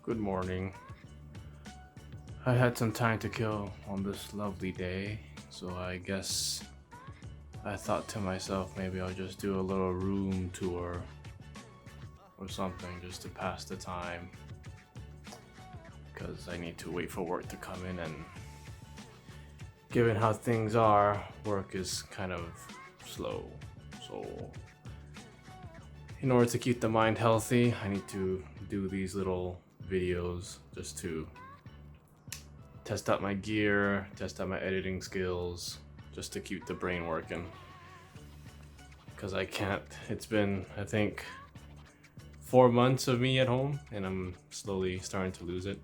Good morning. I had some time to kill on this lovely day, so I guess I thought to myself maybe I'll just do a little room tour or something just to pass the time because I need to wait for work to come in, and given how things are, work is kind of slow. So in order to keep the mind healthy, I need to do these little videos just to test out my gear, test out my editing skills, just to keep the brain working. Because I can't, it's been, I think, 4 months of me at home, and I'm slowly starting to lose it.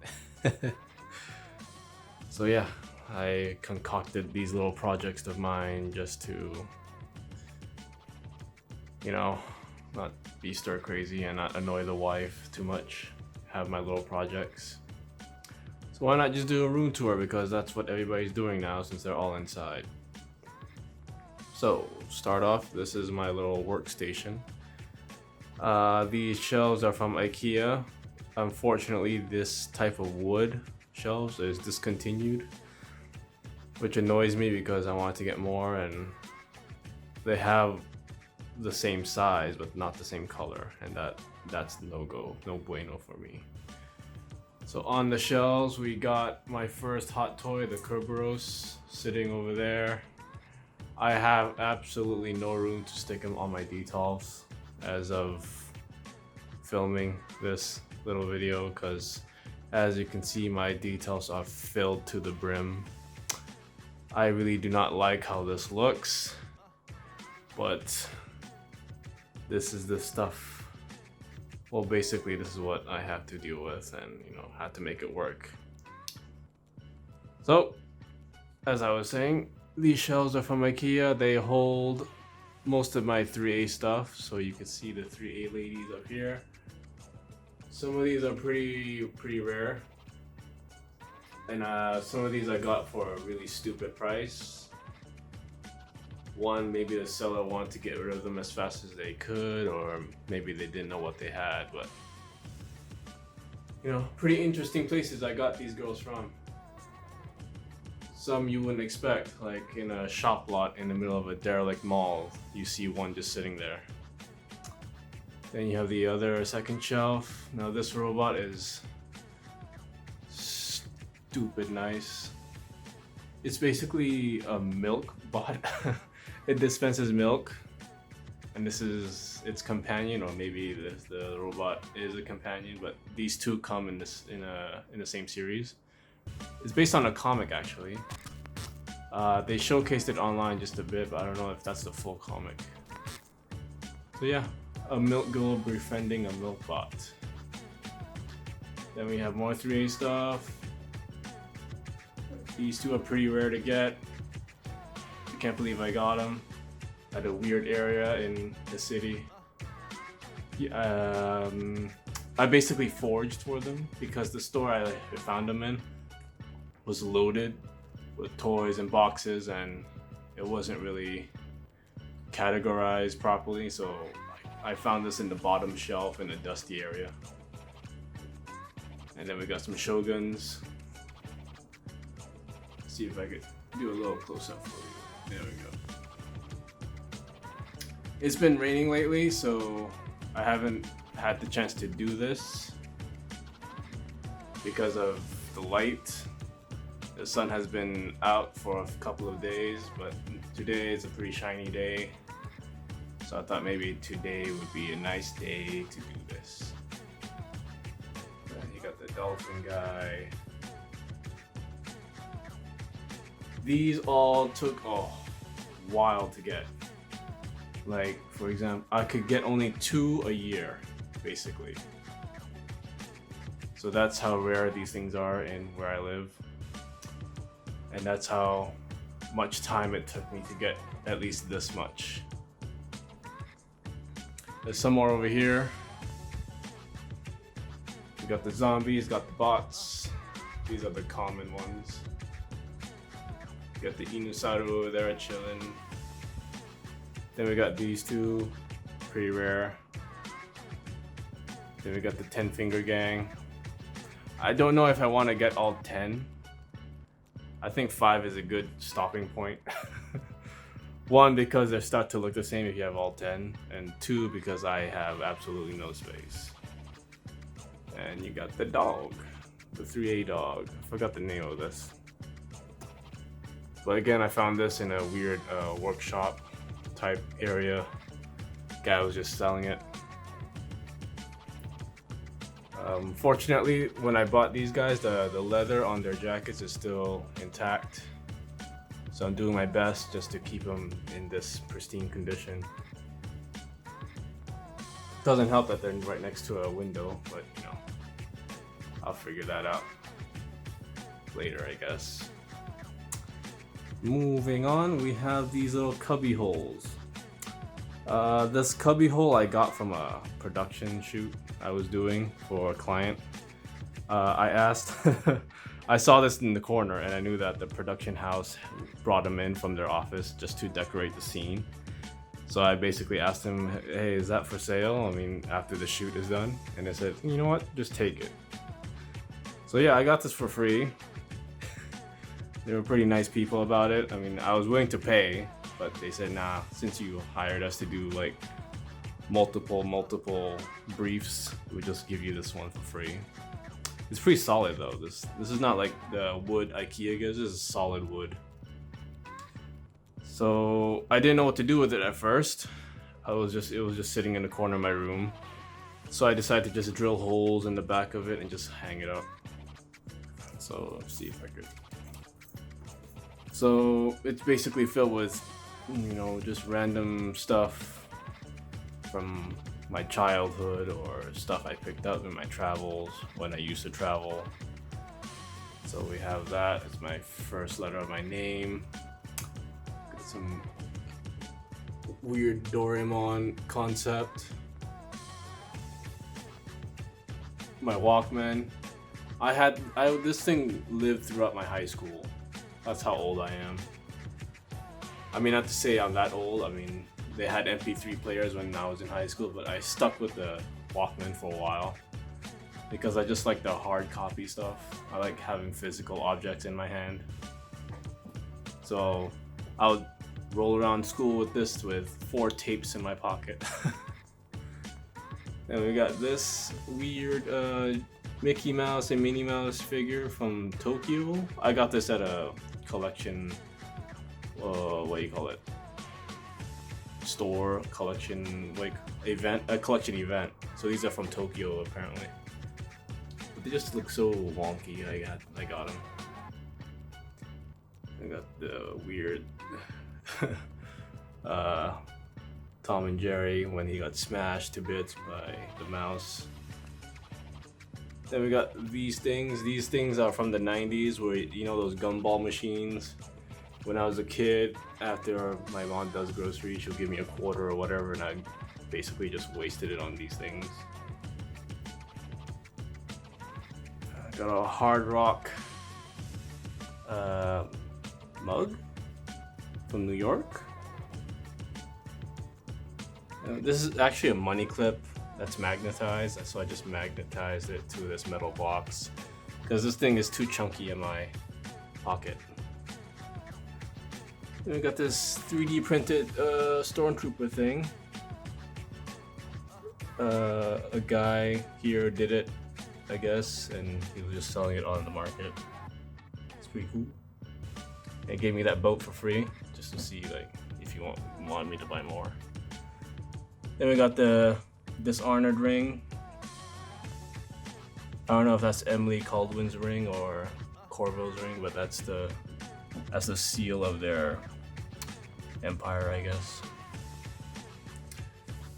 So yeah, I concocted these little projects of mine just to, not be stir crazy and not annoy the wife too much. Have my little projects. So why not just do a room tour, because that's what everybody's doing now since they're all inside. So start off, this is my little workstation. These shelves are from IKEA. Unfortunately, this type of wood shelves is discontinued, which annoys me because I wanted to get more, and they have the same size but not the same color, and that's no go, no bueno for me. So on the shelves we got my first hot toy, the Kerberos, sitting over there. I have absolutely no room to stick him on my detolfs as of filming this little video, because as you can see, my detolfs are filled to the brim. I really do not like how this looks, but this is the stuff. Well, basically this is what I have to deal with, and have to make it work. So as I was saying, these shelves are from IKEA. They hold most of my 3A stuff, so you can see the 3A ladies up here. Some of these are pretty rare, and some of these I got for a really stupid price. One, maybe the seller wanted to get rid of them as fast as they could, or maybe they didn't know what they had, but pretty interesting places I got these girls from. Some you wouldn't expect, like in a shop lot in the middle of a derelict mall, you see one just sitting there. Then you have the other second shelf. Now this robot is stupid nice. It's basically a milk bot. It dispenses milk, and this is its companion, or maybe the robot is a companion, but these two come in the same series. It's based on a comic, actually. They showcased it online just a bit, but I don't know if that's the full comic. So yeah, a milk girl befriending a milk bot. Then we have more 3A stuff. These two are pretty rare to get. I can't believe I got them at a weird area in the city. I basically forged for them because the store I found them in was loaded with toys and boxes, and it wasn't really categorized properly, so I found this in the bottom shelf in a dusty area. And then we got some Shoguns. Let's see if I could do a little close-up for you. There we go. It's been raining lately, so I haven't had the chance to do this because of the light. The sun has been out for a couple of days, but today is a pretty shiny day, so I thought maybe today would be a nice day to do this. Then you got the dolphin guy. These all took a while to get. Like, for example, I could get only 2 a year, basically. So that's how rare these things are in where I live. And that's how much time it took me to get at least this much. There's some more over here. We got the zombies, got the bots. These are the common ones. Got the Inusaru over there chilling. Then we got these two, pretty rare. Then we got the 10 Finger Gang. I don't know if I want to get all 10. I think 5 is a good stopping point. One, because they start to look the same if you have all 10, and 2, because I have absolutely no space. And you got the dog, the 3A dog. I forgot the name of this. But again, I found this in a weird workshop type area. Guy was just selling it. Fortunately, when I bought these guys, the leather on their jackets is still intact. So I'm doing my best just to keep them in this pristine condition. Doesn't help that they're right next to a window, but you know, I'll figure that out later, I guess. Moving on, we have these little cubby holes. This cubby hole I got from a production shoot I was doing for a client. I asked, I saw this in the corner and I knew that the production house brought them in from their office just to decorate the scene. So I basically asked them, hey, is that for sale? I mean, after the shoot is done. And they said, you know what, just take it. So yeah, I got this for free. They were pretty nice people about it. I mean, I was willing to pay, but they said, nah, since you hired us to do like multiple briefs, we'll just give you this one for free. It's pretty solid though. This is not like the wood IKEA gives. This is solid wood. So I didn't know what to do with it at first. It was just sitting in the corner of my room. So I decided to just drill holes in the back of it and just hang it up. So let's see if I could. So it's basically filled with, you know, just random stuff from my childhood or stuff I picked up in my travels when I used to travel. So we have that. It's my first letter of my name. Got some weird Doraemon concept. My Walkman. This thing lived throughout my high school. That's how old I am. I mean, not to say I'm that old. I mean, they had MP3 players when I was in high school, but I stuck with the Walkman for a while because I just like the hard copy stuff. I like having physical objects in my hand. So I would roll around school with this with 4 tapes in my pocket. And we got this weird Mickey Mouse and Minnie Mouse figure from Tokyo. I got this at a collection, what do you call it? Store, collection, like event, a collection event. So these are from Tokyo apparently. But they just look so wonky. I got them. I got the weird Tom and Jerry when he got smashed to bits by the mouse. Then we got these things. These things are from the 90s where, you know, those gumball machines. When I was a kid, after my mom does groceries, she'll give me a quarter or whatever, and I basically just wasted it on these things. I got a Hard Rock mug from New York. This is actually a money clip that's magnetized, so I just magnetized it to this metal box because this thing is too chunky in my pocket. Then we got this 3D printed stormtrooper thing. A guy here did it, I guess, and he was just selling it on the market. It's pretty cool. They gave me that boat for free just to see, like, if you want me to buy more. Then we got the Dishonored ring. I don't know if that's Emily Caldwin's ring or Corvo's ring, but that's the seal of their empire, I guess.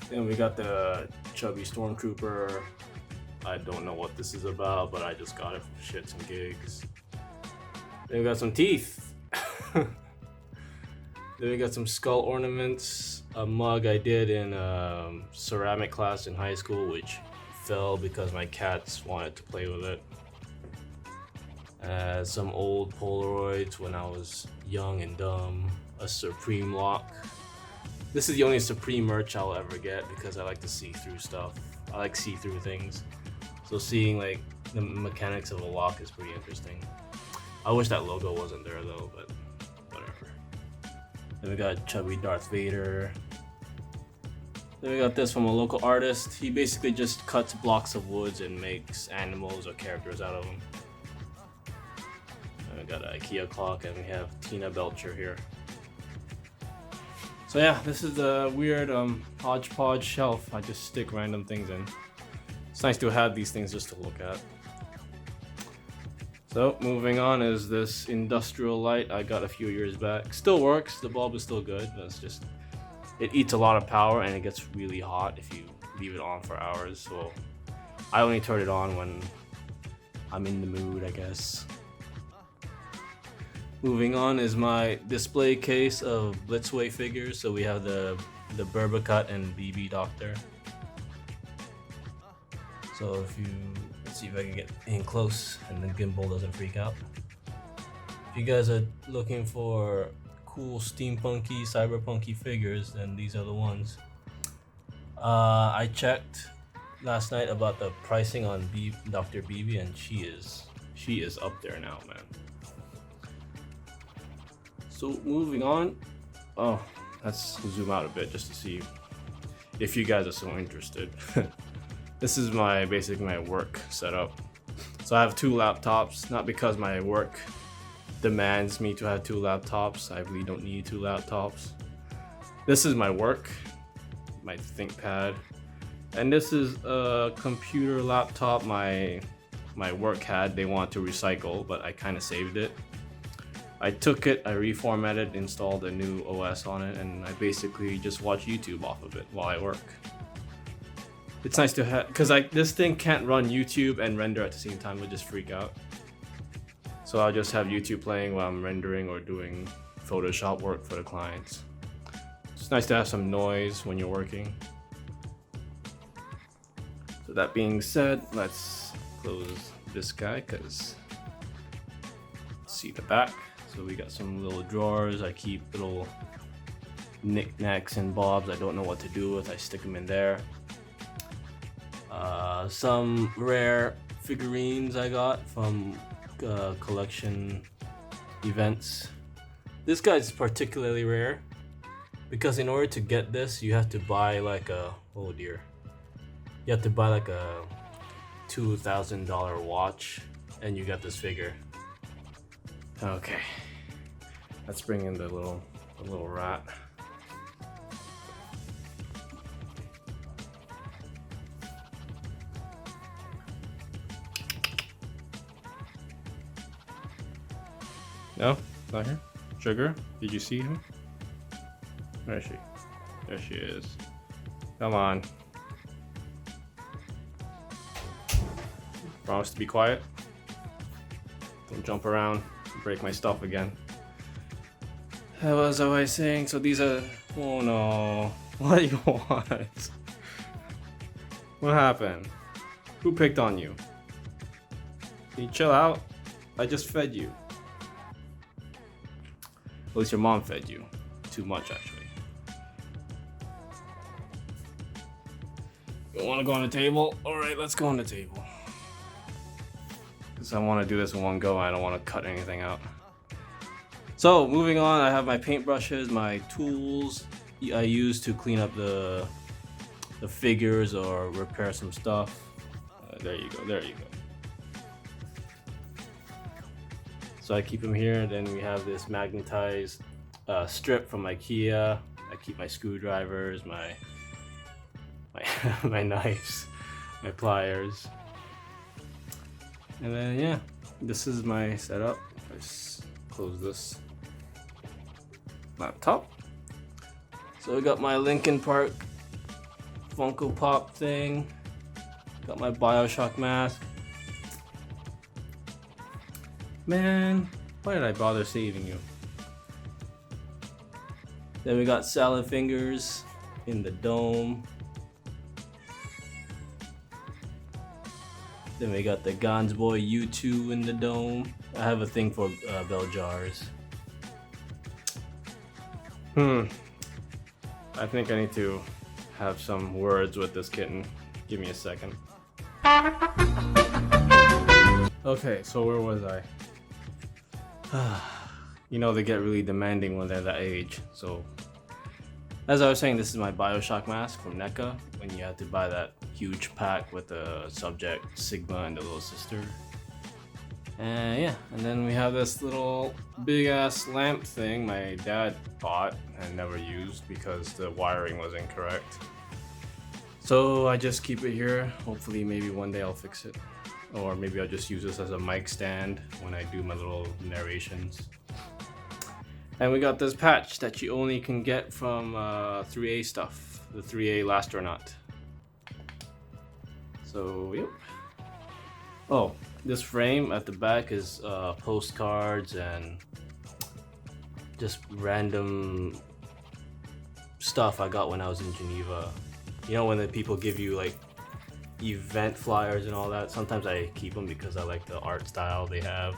Then we got the chubby stormtrooper. I don't know what this is about, but I just got it for shits and gigs. Then we got some teeth. Then we got some skull ornaments, a mug I did in ceramic class in high school, which fell because my cats wanted to play with it. Some old Polaroids when I was young and dumb, a Supreme lock. This is the only Supreme merch I'll ever get because I like to see through stuff. I like see-through things. So seeing like the mechanics of a lock is pretty interesting. I wish that logo wasn't there though, but whatever. Then we got chubby Darth Vader. Then we got this from a local artist. He basically just cuts blocks of woods and makes animals or characters out of them. And we got an IKEA clock, and we have Tina Belcher here. So yeah, this is the weird hodgepodge shelf. I just stick random things in. It's nice to have these things just to look at. So moving on is this industrial light I got a few years back. Still works, the bulb is still good, but it's just, it eats a lot of power and it gets really hot if you leave it on for hours. So I only turn it on when I'm in the mood, I guess. Moving on is my display case of Blitzway figures. So we have the Berbacut and BB Doctor. So if you, let's see if I can get in close and the gimbal doesn't freak out. If you guys are looking for cool steampunky, cyberpunky figures, then these are the ones. I checked last night about the pricing on Dr. BB, and she is up there now, man. So moving on, oh, let's zoom out a bit just to see if you guys are so interested. This is basically my work setup. So I have two laptops, not because my work demands me to have two laptops. I really don't need two laptops. This is my work, my ThinkPad, and this is a computer laptop my work had. They want to recycle, but I kind of saved it. I took it, I reformatted, installed a new OS on it, and I basically just watch YouTube off of it while I work. It's nice to have, because this thing can't run YouTube and render at the same time, it'll just freak out. So I'll just have YouTube playing while I'm rendering or doing Photoshop work for the clients. It's nice to have some noise when you're working. So that being said, let's close this guy, because see the back. So we got some little drawers. I keep little knickknacks and bobs I don't know what to do with. I stick them in there. Some rare figurines I got from collection events. This guy's particularly rare because in order to get this, you have to buy like a, oh dear, you have to buy like a $2,000 watch, and you got this figure. Okay, let's bring in the little rat. No, not here. Sugar, did you see him? Where is she? There she is. Come on. Promise to be quiet. Don't jump around. Break my stuff again. What was I saying? So these are. Oh no. What do you want? What happened? Who picked on you? Can you chill out? I just fed you. At least your mom fed you. Too much, actually. You want to go on the table? Alright, let's go on the table. Because I want to do this in one go. I don't want to cut anything out. So, moving on, I have my paintbrushes, my tools I use to clean up the figures or repair some stuff. There you go, there you go. So I keep them here. Then we have this magnetized strip from IKEA. I keep my screwdrivers, my my knives, my pliers. And then yeah, this is my setup. Let's close this laptop. So I got my Linkin Park Funko Pop thing. Got my BioShock mask. Man, why did I bother saving you? Then we got salad fingers in the dome. Then we got the Gonsboy U2 in the dome. I have a thing for bell jars. I think I need to have some words with this kitten. Give me a second. Okay, so where was I? You know, they get really demanding when they're that age. So, as I was saying, this is my Bioshock mask from NECA. When you had to buy that huge pack with the subject, Sigma, and the little sister. And yeah, and then we have this little big ass lamp thing my dad bought and never used because the wiring was incorrect. So I just keep it here. Hopefully maybe one day I'll fix it. Or maybe I'll just use this as a mic stand when I do my little narrations. And we got this patch that you only can get from 3A stuff, the 3A Lastronaut. So yep. Oh, this frame at the back is postcards and just random stuff I got when I was in Geneva. You know, when the people give you like event flyers and all that, sometimes I keep them because I like the art style they have.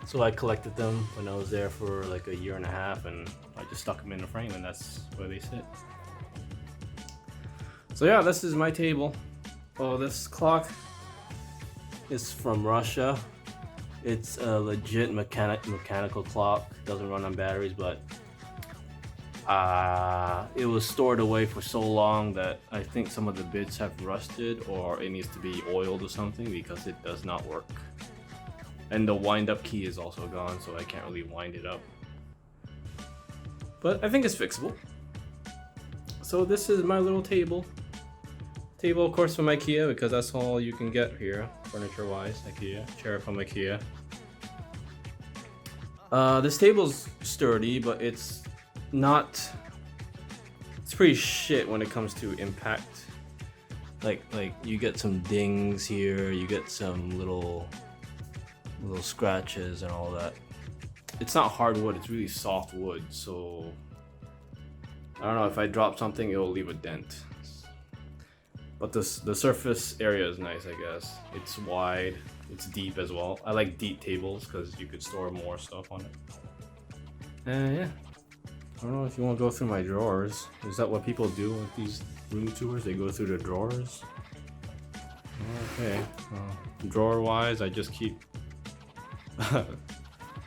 So I collected them when I was there for like a year and a half, and I just stuck them in a frame, and that's where they sit. So yeah, this is my table. Oh, this clock is from Russia. It's a legit mechanical clock. Doesn't run on batteries, but it was stored away for so long that I think some of the bits have rusted, or it needs to be oiled or something because it does not work. And the wind-up key is also gone, so I can't really wind it up. But I think it's fixable. So this is my little table. Table, of course, from IKEA, because that's all you can get here, furniture-wise. IKEA, chair from IKEA. This table's sturdy, but it's not. It's pretty shit when it comes to impact. Like you get some dings here, you get some little scratches and all that. It's not hardwood, it's really soft wood, so I don't know, if I drop something it'll leave a dent. But the surface area is nice, I guess. It's wide, it's deep as well. I like deep tables because you could store more stuff on it. And yeah, I don't know if you want to go through my drawers. Is that what people do with these room tours? They go through the drawers? Okay, drawer wise I just keep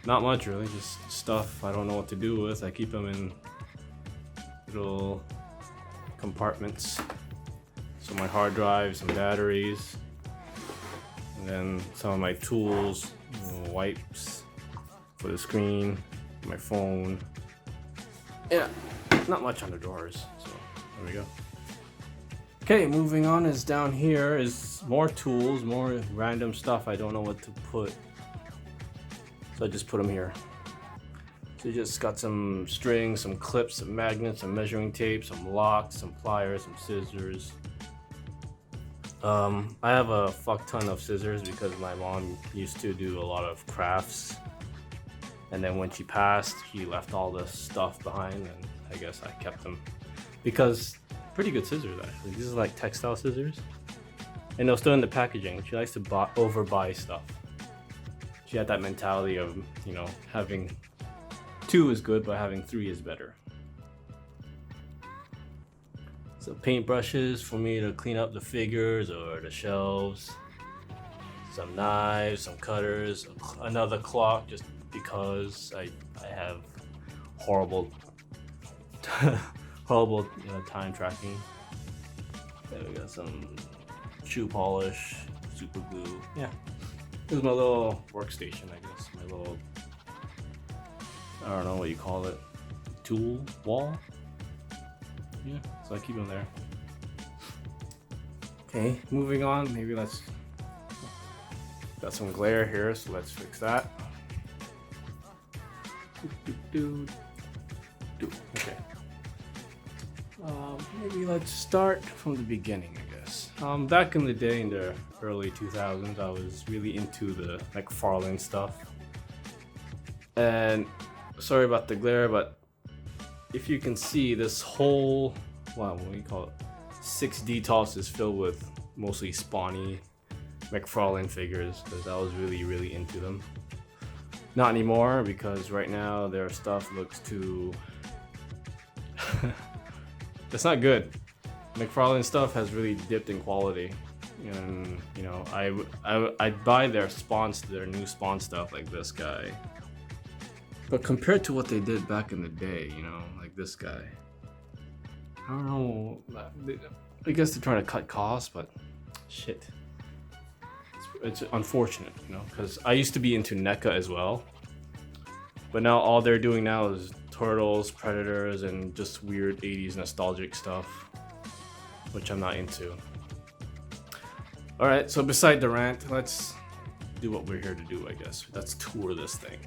not much really, just stuff I don't know what to do with. I keep them in little compartments. So my hard drive, some batteries, and then some of my tools, wipes for the screen, my phone. Yeah, not much on the drawers, so there we go. Okay, moving on is down here is more tools, more random stuff I don't know what to put. So I just put them here. So you just got some strings, some clips, some magnets, some measuring tape, some locks, some pliers, some scissors. I have a fuck ton of scissors because my mom used to do a lot of crafts. And then when she passed, she left all this stuff behind, and I guess I kept them. Because pretty good scissors actually. These are like textile scissors. And they're still in the packaging. She likes to overbuy stuff. She had that mentality of, you know, having 2 is good, but having 3 is better. So paintbrushes for me to clean up the figures or the shelves. Some knives, some cutters, another clock just because I have horrible time tracking. Then we got some shoe polish, super glue. Yeah. This is my little workstation, I guess. My little, I don't know what you call it, tool wall. Yeah, so I keep them there. Okay, moving on. Maybe let's. Got some glare here, so let's fix that. Okay. Maybe let's start from the beginning, I guess. Back in the day, in the early 2000s, I was really into the McFarlane stuff. And sorry about the glare, but if you can see, this whole, wow, what do you call it? 6D toss is filled with mostly spawny McFarlane figures because I was really into them. Not anymore, because right now their stuff looks too it's not good. McFarlane stuff has really dipped in quality. And you know, I'd buy their spawns, their new spawn stuff like this guy. But compared to what they did back in the day, you know, like this guy, I don't know. I guess they're trying to cut costs, but shit, it's unfortunate, you know, because I used to be into NECA as well, but now all they're doing now is turtles, predators, and just weird 80s nostalgic stuff, which I'm not into. Alright, so beside the rant, let's do what we're here to do, I guess. Let's tour this thing.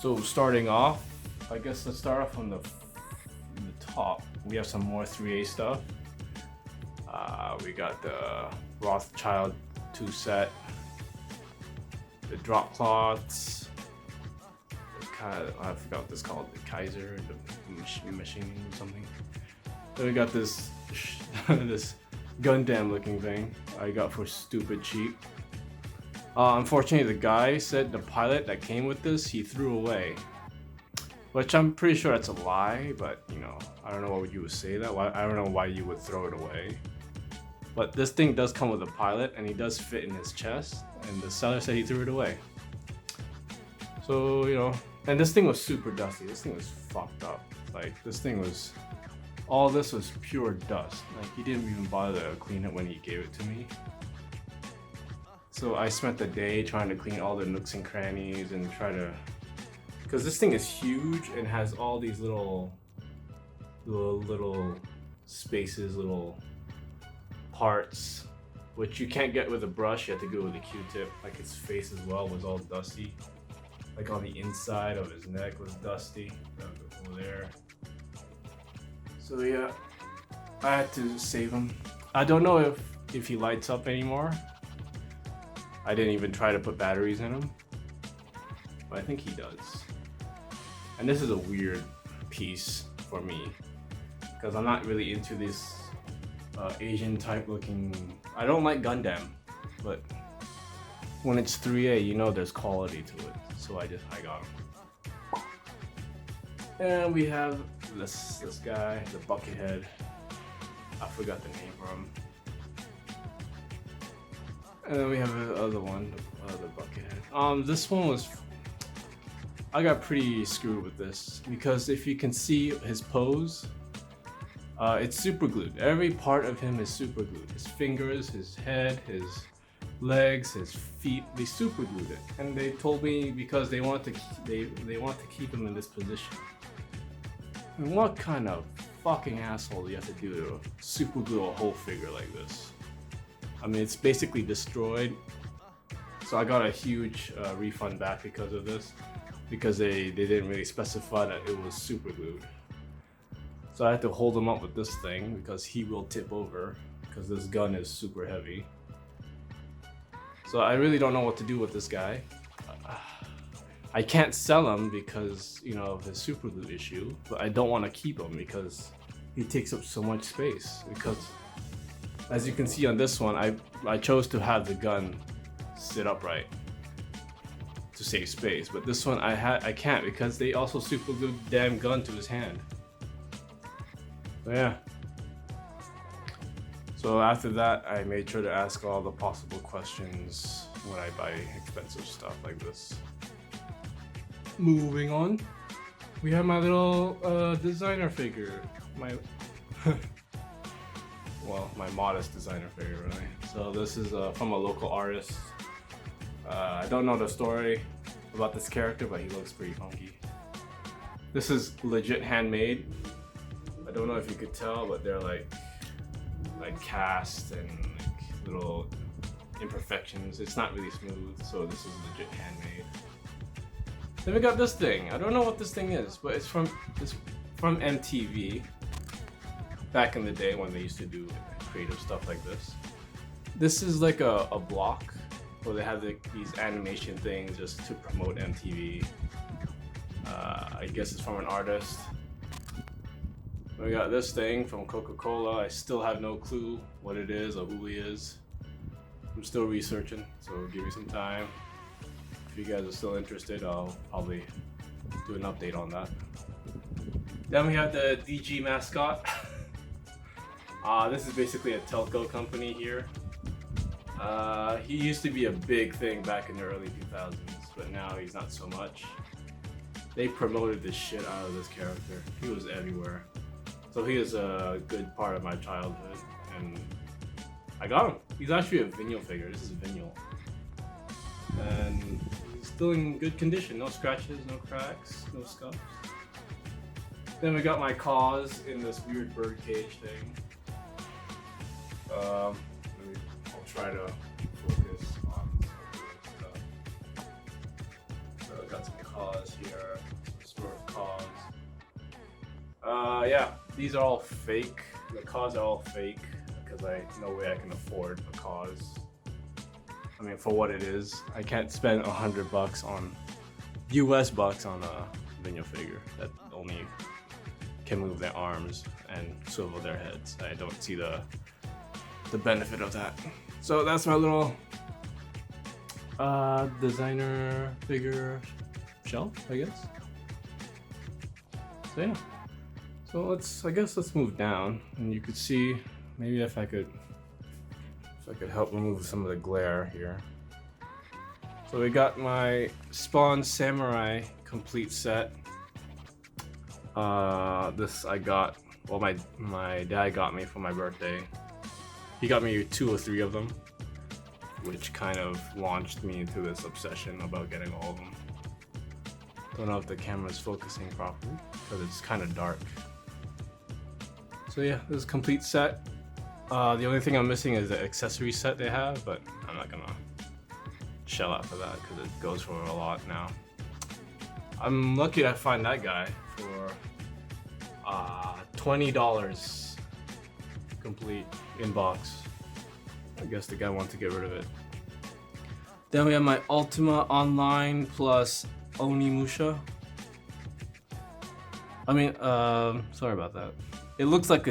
So starting off, I guess let's start off on the top. We have some more 3A stuff. We got the Rothschild 2 set, the drop cloths, I forgot what this called, the Kaiser, the machine or something. Then we got this this Gundam looking thing I got for stupid cheap. Unfortunately, the guy said the pilot that came with this he threw away, which I'm pretty sure that's a lie, but you know, I don't know why you would say that. I don't know why you would throw it away. But this thing does come with a pilot, and he does fit in his chest, and the seller said he threw it away. So, you know, and this thing was super dusty. This thing was fucked up. Like, this thing was, all this was pure dust. Like, he didn't even bother to clean it when he gave it to me. So I spent the day trying to clean all the nooks and crannies and try to, because this thing is huge and has all these little spaces, little parts, which you can't get with a brush. You have to go with a Q-tip. Like, his face as well was all dusty. Like, on the inside of his neck was dusty. Over there. So yeah, I had to save him. I don't know if he lights up anymore. I didn't even try to put batteries in him, but I think he does. And this is a weird piece for me, because I'm not really into this Asian type looking. I don't like Gundam, but when it's 3A, you know there's quality to it. So I got him. And we have this guy, the Buckethead. I forgot the name for him. And then we have the other one, the Buckethead. This one was, I got pretty screwed with this, because if you can see his pose, it's super glued. Every part of him is super glued. His fingers, his head, his legs, his feet, they super glued it. And they told me because they want to keep him in this position. And what kind of fucking asshole do you have to do to super glue a whole figure like this? I mean, it's basically destroyed. So I got a huge refund back because of this, because they didn't really specify that it was super glued. So I had to hold him up with this thing because he will tip over, because this gun is super heavy. So I really don't know what to do with this guy. I can't sell him because, you know, of his super glue issue, but I don't want to keep him because he takes up so much space. Because as you can see on this one, I chose to have the gun sit upright to save space, but this one I can't because they also super glued the damn gun to his hand. So yeah. So after that, I made sure to ask all the possible questions when I buy expensive stuff like this. Moving on, we have my little designer figure. My well, my modest designer figure, really. So this is from a local artist. I don't know the story about this character, but he looks pretty funky. This is legit handmade. I don't know if you could tell, but they're like cast and like little imperfections. It's not really smooth, so this is legit handmade. Then we got this thing. I don't know what this thing is, but it's from MTV. Back in the day when they used to do creative stuff like this. This is like a block where they have these animation things just to promote MTV. I guess it's from an artist. We got this thing from Coca-Cola. I still have no clue what it is or who he is. I'm still researching, so give me some time. If you guys are still interested, I'll probably do an update on that. Then we have the DG mascot. This is basically a telco company here. He used to be a big thing back in the early 2000s, but now he's not so much. They promoted the shit out of this character. He was everywhere. So he is a good part of my childhood, and I got him. He's actually a vinyl figure. This is vinyl. And he's still in good condition. No scratches, no cracks, no scuffs. Then we got my cause in this weird bird cage thing. I'll try to focus on some stuff. So I got some cause here, some Smurf cause. Yeah, these are all fake. The cause are all fake because no way I can afford a cause. I mean, for what it is, I can't spend $100 on US bucks on a vinyl figure that only can move their arms and swivel their heads. I don't see the benefit of that. So that's my little designer figure shelf, I guess. So yeah. So I guess let's move down, and you could see maybe if I could help remove some of the glare here. So we got my Spawn Samurai complete set. This I got, well, my dad got me for my birthday. He got me 2 or 3 of them, which kind of launched me into this obsession about getting all of them. Don't know if the camera's focusing properly because it's kind of dark. So yeah, this is a complete set. The only thing I'm missing is the accessory set they have, but I'm not gonna shell out for that because it goes for a lot now. I'm lucky I find that guy for $20 complete in box. I guess the guy wanted to get rid of it. Then we have my Ultima Online plus Onimusha. I mean, sorry about that. It looks like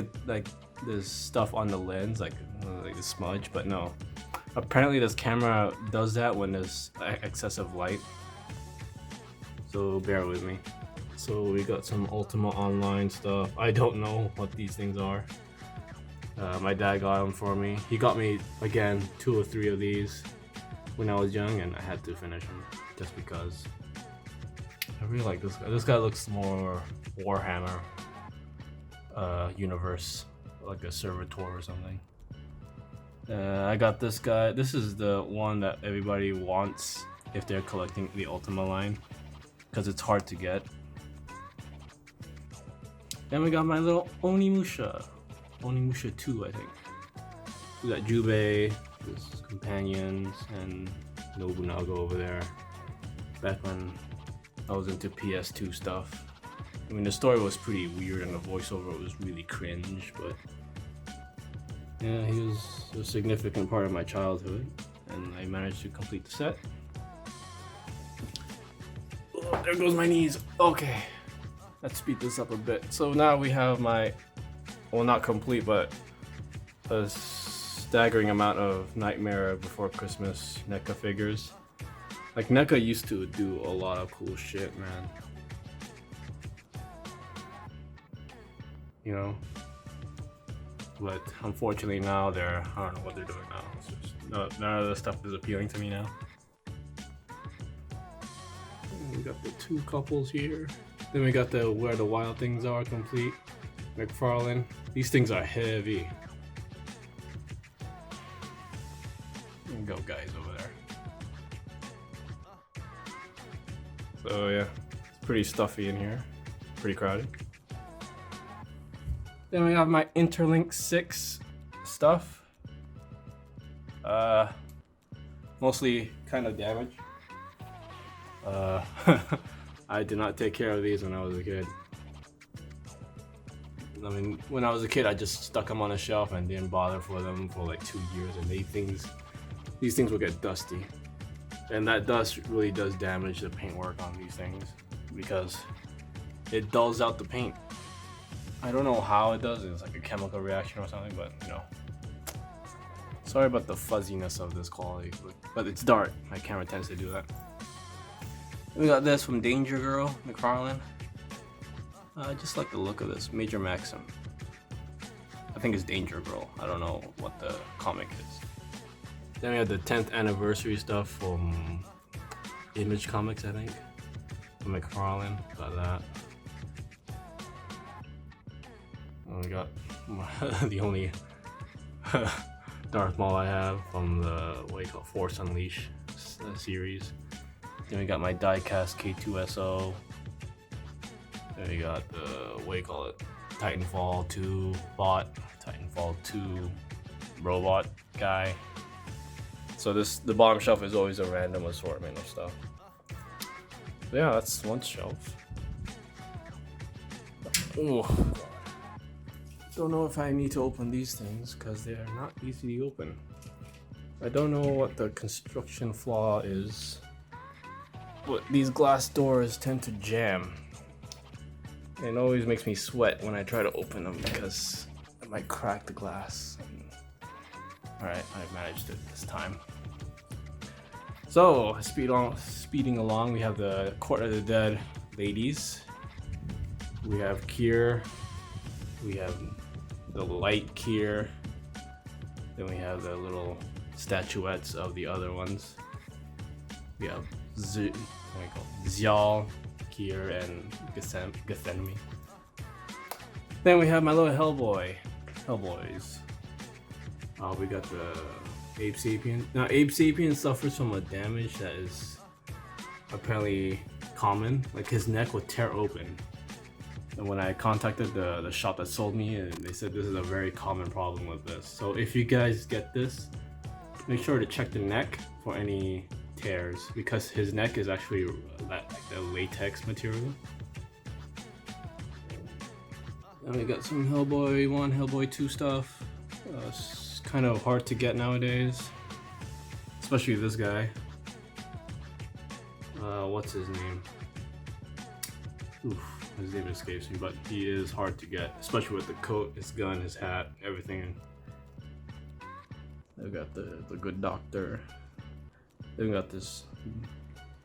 there's stuff on the lens, like a smudge, but no. Apparently this camera does that when there's excessive light. So bear with me. So we got some Ultima Online stuff. I don't know what these things are. My dad got them for me. He got me, again, 2 or 3 of these when I was young, and I had to finish them just because. I really like this guy. This guy looks more Warhammer universe, like a servitor or something. I got this guy. This is the one that everybody wants if they're collecting the Ultima line, because it's hard to get. Then we got my little Onimusha 2, I think. We got Jubei, his companions, and Nobunaga over there. Back when I was into PS2 stuff. I mean, the story was pretty weird and the voiceover was really cringe, but yeah, he was a significant part of my childhood, and I managed to complete the set. Oh, there goes my knees. Okay, let's speed this up a bit. So now we have my, well, not complete, but a staggering amount of Nightmare Before Christmas NECA figures. Like, NECA used to do a lot of cool shit, man. You know? But unfortunately now I don't know what they're doing now. It's just, none of the stuff is appealing to me now. And we got the 2 couples here. Then we got the Where the Wild Things Are complete. McFarlane. These things are heavy. There you go, guys, over there. So yeah, it's pretty stuffy in here. Pretty crowded. Then we have my Interlink 6 stuff. Mostly kind of damaged. I did not take care of these when I was a kid. I mean, when I was a kid, I just stuck them on a shelf and didn't bother for them for like 2 years, and these things will get dusty. And that dust really does damage the paintwork on these things because it dulls out the paint. I don't know how it does. It's like a chemical reaction or something, but you know. Sorry about the fuzziness of this quality, but it's dark. My camera tends to do that. We got this from Danger Girl, McFarlane. I just like the look of this, Major Maxim. think it's Danger Girl. I don't know what the comic is. Then we have the 10th anniversary stuff from Image Comics, I think. From McFarlane, got that. And we got the only Darth Maul I have from the Force Unleashed series. Then we got my diecast K2SO. Then we got the Titanfall 2 bot, Titanfall 2 robot guy. So the bottom shelf is always a random assortment of stuff. So yeah, that's one shelf. Ooh. Don't know if I need to open these things because they are not easy to open. I don't know what the construction flaw is, but these glass doors tend to jam. It always makes me sweat when I try to open them because I might crack the glass. Alright, I managed it this time. So, speeding along, we have the Court of the Dead ladies. We have Kier. We have the light Kier. Then we have the little statuettes of the other ones. We have Xiao, Kier, and Gethsemane. Then we have my little Hellboys. We got the Ape Sapien. Now, Ape Sapien suffers from a damage that is apparently common. Like his neck would tear open. And when I contacted the shop that sold me, and they said this is a very common problem with this. So if you guys get this, make sure to check the neck for any tears because his neck is actually the latex material. And we got some Hellboy 1, Hellboy 2 stuff. It's kind of hard to get nowadays, especially this guy. What's his name? Oof, his name escapes me, but he is hard to get, especially with the coat, his gun, his hat, everything. I've got the good doctor. Then we got this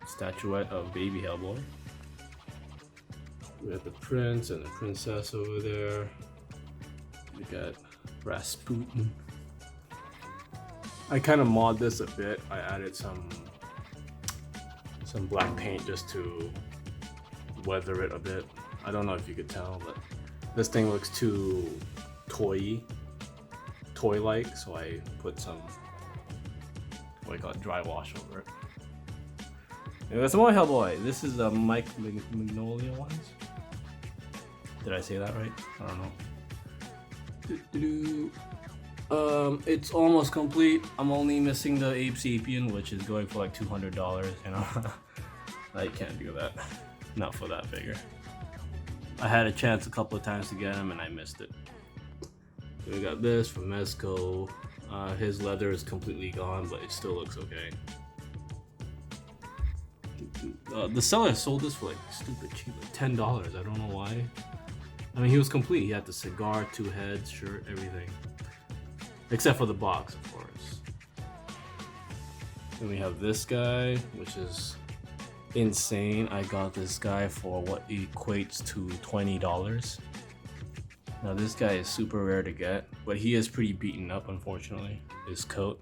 statuette of baby Hellboy. We got the prince and the princess over there. We got Rasputin. I kind of mod this a bit. I added some black paint just to weather it a bit. I don't know if you could tell, but this thing looks too toy-like, so I put some dry wash over it. And that's some more Hellboy. This is the Mike Magnolia ones. Did I say that right? I don't know. It's almost complete. I'm only missing the Ape Sapien, which is going for like $200, you know. I can't do that. Not for that figure. I had a chance a couple of times to get him and I missed it. So we got this from Mezco. His leather is completely gone, but it still looks okay. The seller sold this for like stupid cheap, like $10. I don't know why. I mean, he was complete. He had the cigar, 2 heads, shirt, everything. Except for the box, of course. Then we have this guy, which is insane. I got this guy for what equates to $20. Now this guy is super rare to get, but he is pretty beaten up, unfortunately. His coat,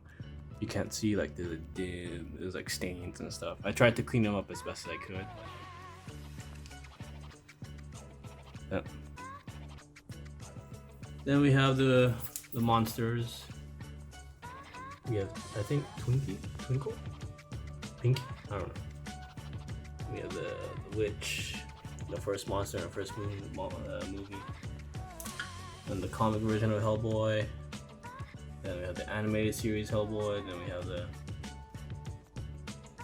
you can't see like there's like stains and stuff. I tried to clean him up as best as I could. Yep. Then we have the monsters. We have, I think, Twinkle? Pinky? I don't know. We have the witch, the first monster in the first movie. Then the comic version of Hellboy. Then we have the animated series Hellboy. Then we have the,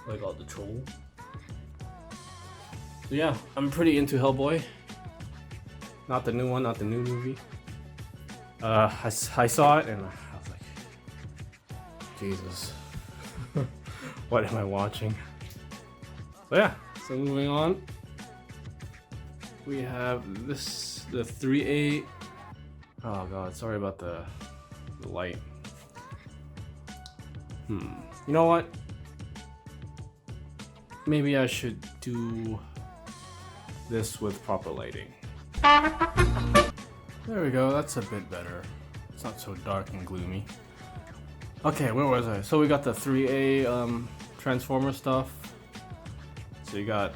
what do you call it, the troll. So yeah, I'm pretty into Hellboy. Not the new one, not the new movie. I saw it and I was like, Jesus, what am I watching? So yeah, so moving on. We have this, the 3A. Oh god, sorry about the light. You know what? Maybe I should do this with proper lighting. There we go, that's a bit better. it's not so dark and gloomy. Okay, where was I? So we got the 3A Transformer stuff. So you got,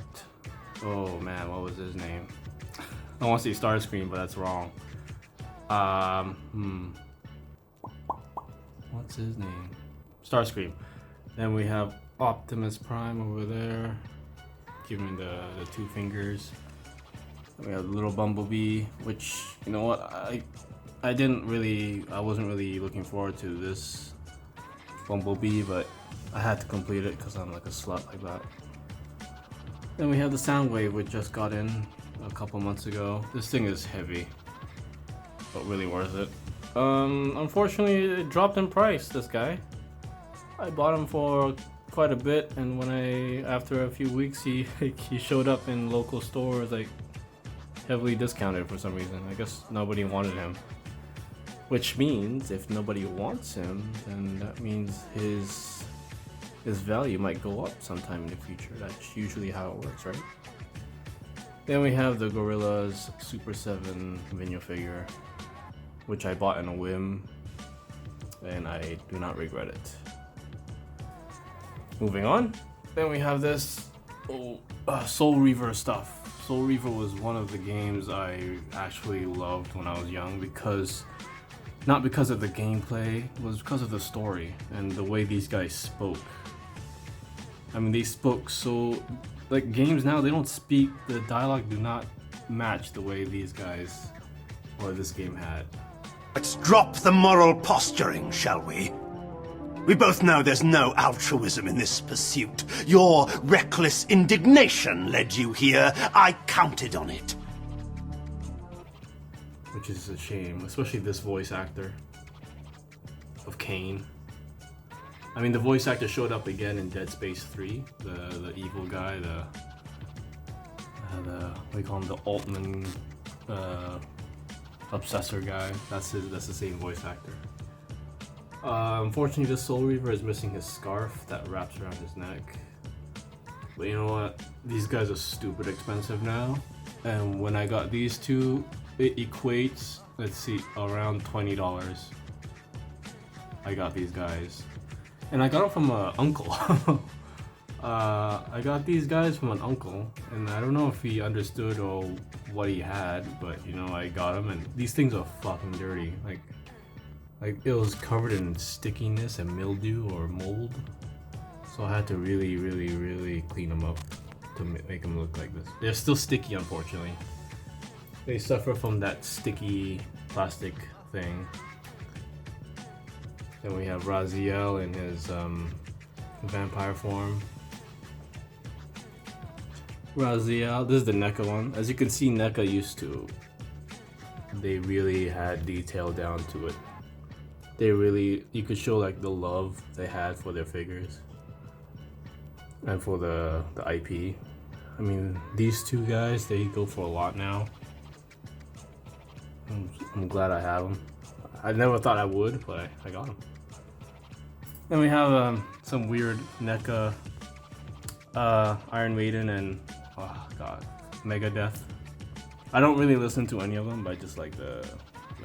oh man, what was his name? I want to say Starscream, but that's wrong. What's his name? Starscream. Then we have Optimus Prime over there, giving the 2 fingers. We have the little Bumblebee, which, you know what, I wasn't really looking forward to this Bumblebee, but I had to complete it because I'm like a slut like that. Then we have the Soundwave, which just got in a couple months ago. This thing is heavy, but really worth it. Unfortunately, it dropped in price, this guy. I bought him for quite a bit, and after a few weeks, he showed up in local stores like heavily discounted for some reason. I guess nobody wanted him. Which means if nobody wants him, then that means his value might go up sometime in the future. That's usually how it works, right? Then we have the Gorillaz Super 7 Vinyo figure, which I bought in a whim, and I do not regret it. Moving on, then we have this Soul Reaver stuff. Soul Reaver was one of the games I actually loved when I was young not because of the gameplay, it was because of the story and the way these guys spoke. I mean, they spoke so, like games now, they don't speak, the dialogue do not match the way these guys or this game had. Let's drop the moral posturing, shall we? We both know there's no altruism in this pursuit. Your reckless indignation led you here. I counted on it. Which is a shame, especially this voice actor of Kane. I mean, the voice actor showed up again in Dead Space 3, the evil guy, what do you call him, the Altman obsessor guy. That's the same voice actor. Unfortunately, this Soul Reaver is missing his scarf that wraps around his neck. But you know what? These guys are stupid expensive now. And when I got these two, it equates, let's see, around $20. I got these guys. And I got them from an uncle. I got these guys from an uncle, and I don't know if he understood or what he had, but you know, I got them, and these things are fucking dirty. Like it was covered in stickiness and mildew or mold. So I had to really clean them up to make them look like this. They're still sticky, unfortunately. They suffer from that sticky plastic thing. Then we have Raziel in his vampire form. Raziel, this is the NECA one. As you can see, NECA used to. They really had detail down to it. You could show like the love they had for their figures and for the IP. I mean, these two guys, they go for a lot now. I'm glad I have them. I never thought I would, but I got them. Then we have some weird NECA Iron Maiden and oh god, Megadeth. I don't really listen to any of them, but I just like the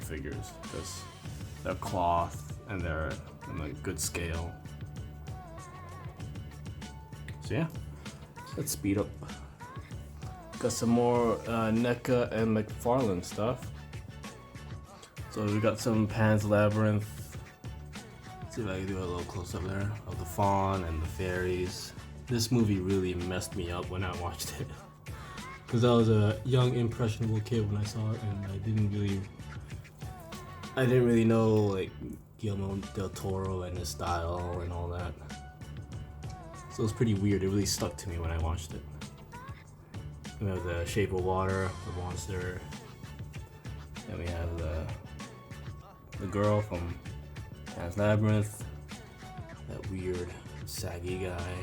figures because they're cloth and they're in a good scale. So yeah, let's speed up. Got some more NECA and McFarlane stuff. So we got some Pan's Labyrinth. Let's see if I can do a little close up there of the fawn and the fairies. This movie really messed me up when I watched it. Because I was a young impressionable kid when I saw it, and I didn't really know like Guillermo del Toro and his style and all that. So it was pretty weird. It really stuck to me when I watched it. We have the Shape of Water, the monster. Then we have the girl from Pan's Labyrinth, that weird saggy guy.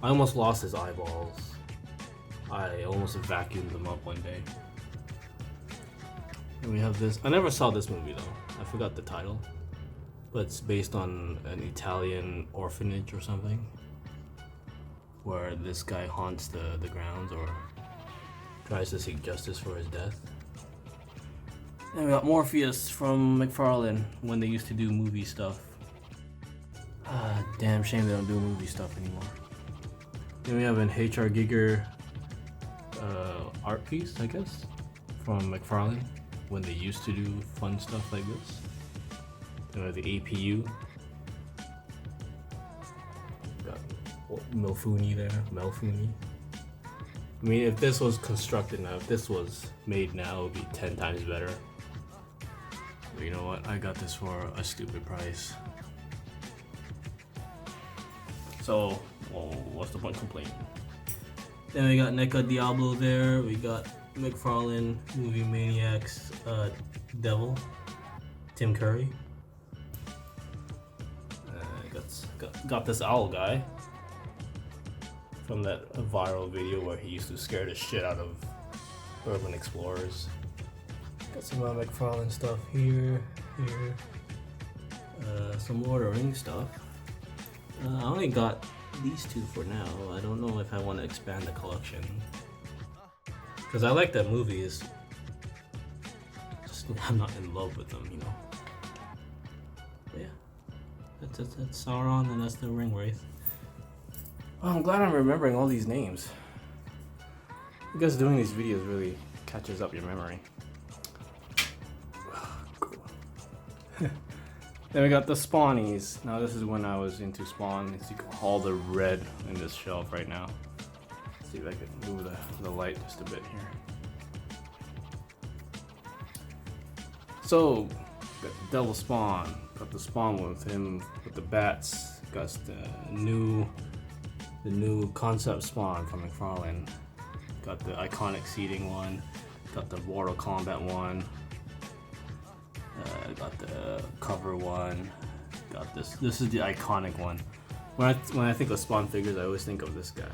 I almost lost his eyeballs. I almost vacuumed them up one day. And we have this. I never saw this movie though. I forgot the title. But it's based on an Italian orphanage or something, where this guy haunts the grounds or tries to seek justice for his death. And we got Morpheus from McFarlane when they used to do movie stuff. Ah, damn shame they don't do movie stuff anymore. Then we have an HR Giger art piece, I guess, from McFarlane when they used to do fun stuff like this. Then we have the APU. Got Melfuni there, Melfuni. I mean, if this was constructed now, if this was made now, it would be 10 times better. But you know what? I got this for a stupid price. So, well, what's the point complaining? Then we got NECA Diablo there. We got McFarlane, Movie Maniacs, Devil, Tim Curry. Got this owl guy from that viral video where he used to scare the shit out of urban explorers. Got some McFarlane stuff here. Some Lord of the Rings stuff. I only got these two for now. I don't know if I want to expand the collection. Because I like that movie, just I'm not in love with them, you know. But yeah, that's Sauron and that's the Ringwraith. Oh, I'm glad I'm remembering all these names. I guess doing these videos really catches up your memory. Then we got the Spawnies. Now this is when I was into Spawn. You see all the red in this shelf right now. Let's see if I can move the light just a bit here. So, got the Devil Spawn. Got the Spawn with him with the bats. Got the new concept Spawn from McFarlane. Got the iconic seating one. Got the Mortal Kombat one. Got the cover one. Got this. This is the iconic one. When I think of Spawn figures, I always think of this guy.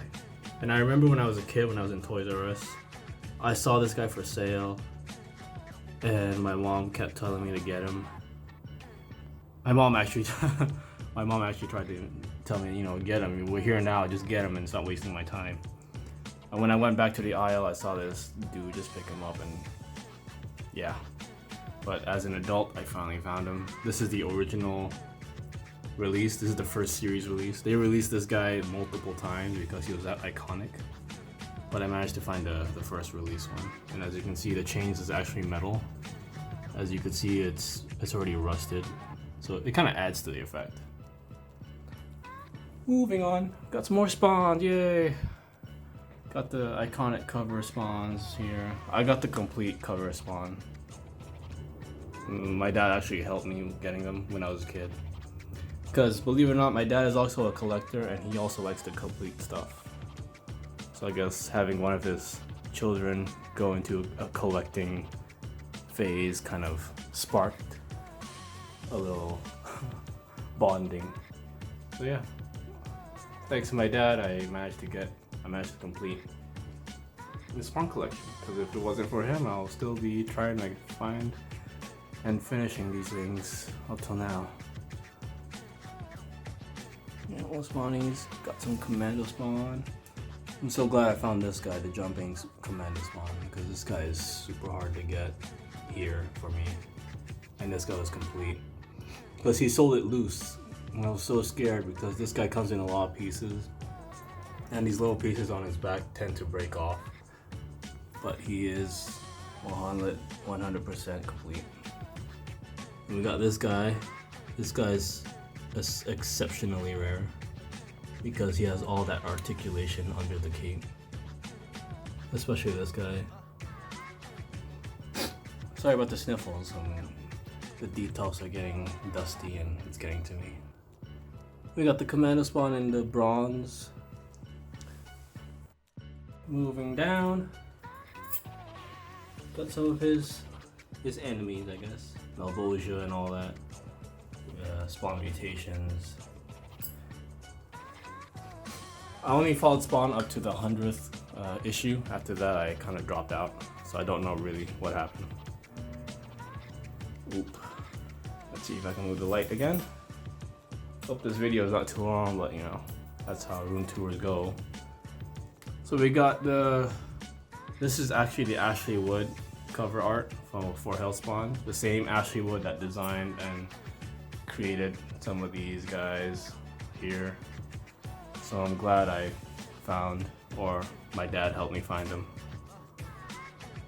And I remember when I was a kid, when I was in Toys R Us, I saw this guy for sale, and my mom kept telling me to get him. My mom actually tried to tell me, you know, get him. We're here now, just get him and stop wasting my time. And when I went back to the aisle, I saw this dude just pick him up, and yeah. But as an adult, I finally found him. This is the original release. This is the first series release. They released this guy multiple times because he was that iconic. But I managed to find the first release one. And as you can see, the chains is actually metal. As you can see, it's already rusted. So it kind of adds to the effect. Moving on. Got some more spawns, yay! Got the iconic cover spawns here. I got the complete cover spawn. My dad actually helped me getting them when I was a kid. Because believe it or not, my dad is also a collector and he also likes to complete stuff. So I guess having one of his children go into a collecting phase kind of sparked a little bonding. So yeah, thanks to my dad, I managed to complete the Spawn collection. Because if it wasn't for him, I'll still be trying to find and finishing these things up till now. Yeah, more Spawnies. Got some Commando Spawn. I'm so glad I found this guy, the jumping Commando Spawn, because this guy is super hard to get here for me. And this guy was complete. Plus he sold it loose. And I was so scared because this guy comes in a lot of pieces. And these little pieces on his back tend to break off. But he is 100% complete. And we got this guy. This guy's exceptionally rare because he has all that articulation under the cape. Especially this guy. Sorry about the sniffles. The details are getting dusty and it's getting to me. We got the Commando Spawn in the bronze. Moving down. Got some of his enemies, I guess. Malvosia and all that. Spawn mutations. I only followed Spawn up to the 100th issue. After that I kind of dropped out. So I don't know really what happened. Oop. Let's see if I can move the light again. Hope this video is not too long, but you know, that's how room tours go. So we got this is actually the Ashley Wood cover art for Hellspawn. The same Ashley Wood that designed and created some of these guys here. So I'm glad I found, or my dad helped me find them.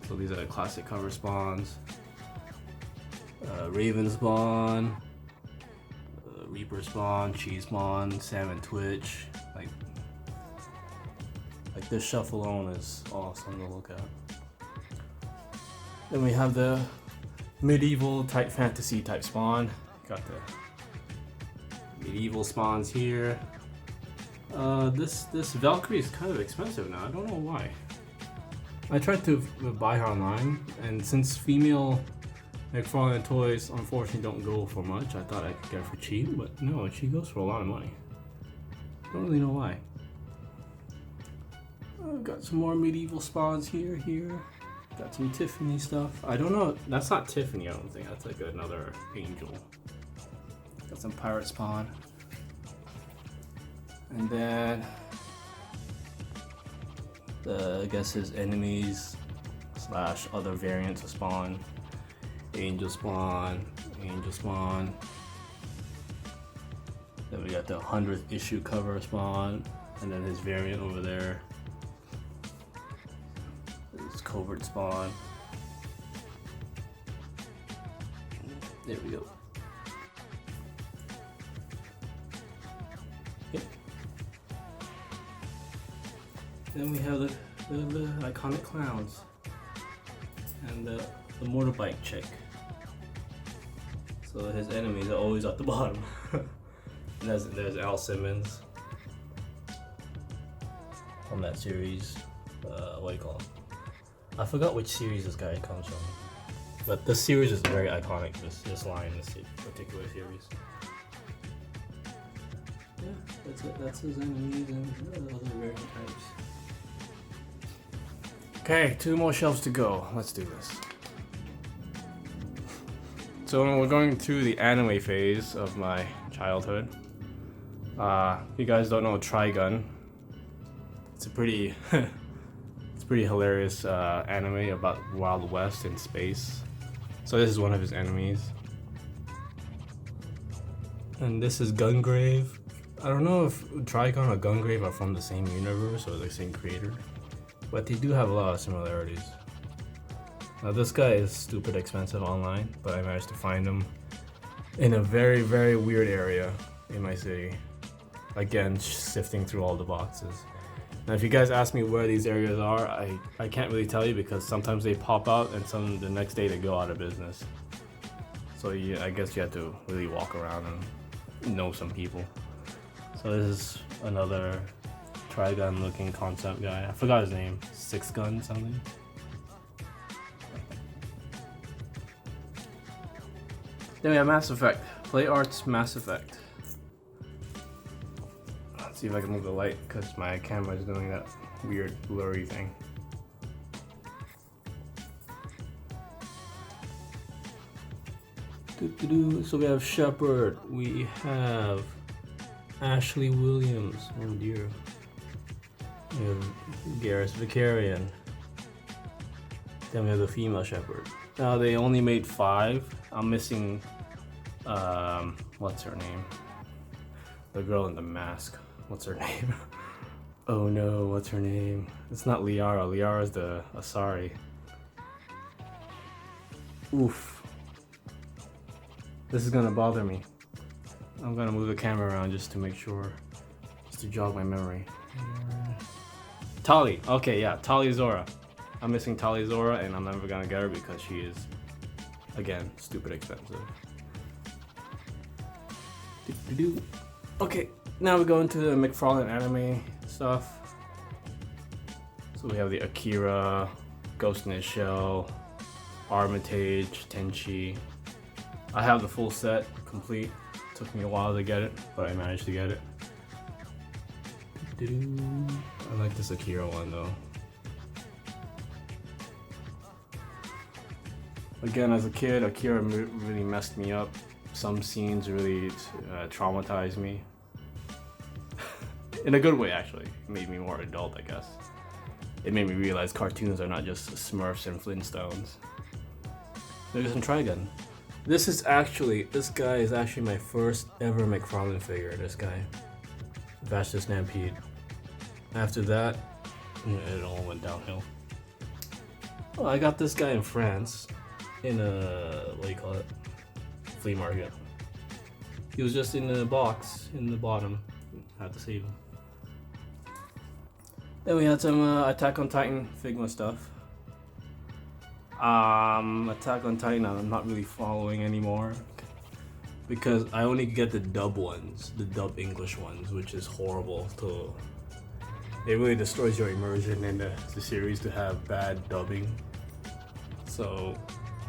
So these are the classic cover spawns. Raven spawn, Reaper spawn, Cheese spawn, Salmon Twitch. Like this shelf alone is awesome to look at. Then we have the medieval type fantasy type spawn. Got the medieval spawns here. This Valkyrie is kind of expensive now. I don't know why. I tried to buy her online, and since female McFarlane toys unfortunately don't go for much, I thought I could get her for cheap, but no, she goes for a lot of money. Don't really know why. I've got some more medieval spawns here. Got some Tiffany stuff. I don't know. That's not Tiffany, I don't think. That's like another angel. Got some pirate spawn. And then I guess his enemies / other variants of spawn. Angel spawn. Then we got the 100th issue cover spawn, and then his variant over there. This covert spawn. There we go. Yep. Then we have the iconic clowns and the motorbike chick. So his enemies are always at the bottom. And there's Al Simmons from that series. What do you call him? I forgot which series this guy comes from. But this series is very iconic. This line, this particular series. Yeah, that's it. That's his enemies and other variant types. Okay, 2 more shelves to go. Let's do this. So we're going through the anime phase of my childhood. You guys don't know Trigun. It's a pretty hilarious anime about Wild West in space. So this is one of his enemies. And this is Gungrave. I don't know if Trigun or Gungrave are from the same universe or the same creator, but they do have a lot of similarities. Now this guy is stupid expensive online, but I managed to find him in a very, very weird area in my city. Again, sifting through all the boxes. Now if you guys ask me where these areas are, I can't really tell you because sometimes they pop out and the next day they go out of business. So I guess you have to really walk around and know some people. So this is another Trigun looking concept guy. I forgot his name. 6 Gun something. Then we have Mass Effect. Play Arts Mass Effect. Let's see if I can move the light because my camera is doing that weird blurry thing. So we have Shepard. We have Ashley Williams. Oh dear. We have Garrus Vicarian. Then we have the female Shepard. Now they only made 5. I'm missing, what's her name? The girl in the mask. What's her name? Oh no, what's her name? It's not Liara. Liara's the Asari. Oof. This is gonna bother me. I'm gonna move the camera around just to make sure, just to jog my memory. Tali. Okay, yeah, Tali Zora. I'm missing Tali Zora, and I'm never gonna get her because she is, again, stupid expensive. Okay, now we go into the McFarlane anime stuff. So we have the Akira, Ghost in the Shell, Armitage, Tenchi. I have the full set complete. Took me a while to get it, but I managed to get it. I like this Akira one though. Again, as a kid, Akira really messed me up. Some scenes really traumatized me. In a good way, actually. It made me more adult, I guess. It made me realize cartoons are not just Smurfs and Flintstones. So I guess I'll try again. This guy is actually my first ever McFarlane figure, this guy. Vash the Stampede. After that, it all went downhill. Well, I got this guy in France, in a, what do you call it? Flea market. He was just in a box, in the bottom. Had to save him. Then we had some Attack on Titan Figma stuff. Attack on Titan I'm not really following anymore because I only get the dub ones, the dub English ones, which is horrible. So it really destroys your immersion in the series to have bad dubbing. So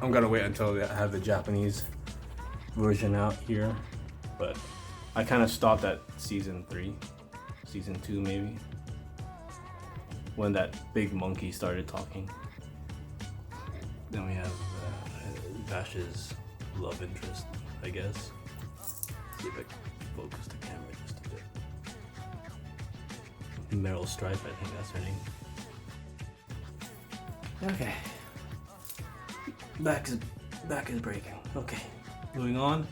I'm gonna wait until I have the Japanese version out here. But I kind of stopped at season 3, season 2 maybe, when that big monkey started talking. Then we have Vash's love interest, I guess. See if I can focus the camera just a bit. Meryl Streep, I think that's her name. Okay. Back is breaking. Okay. Moving on.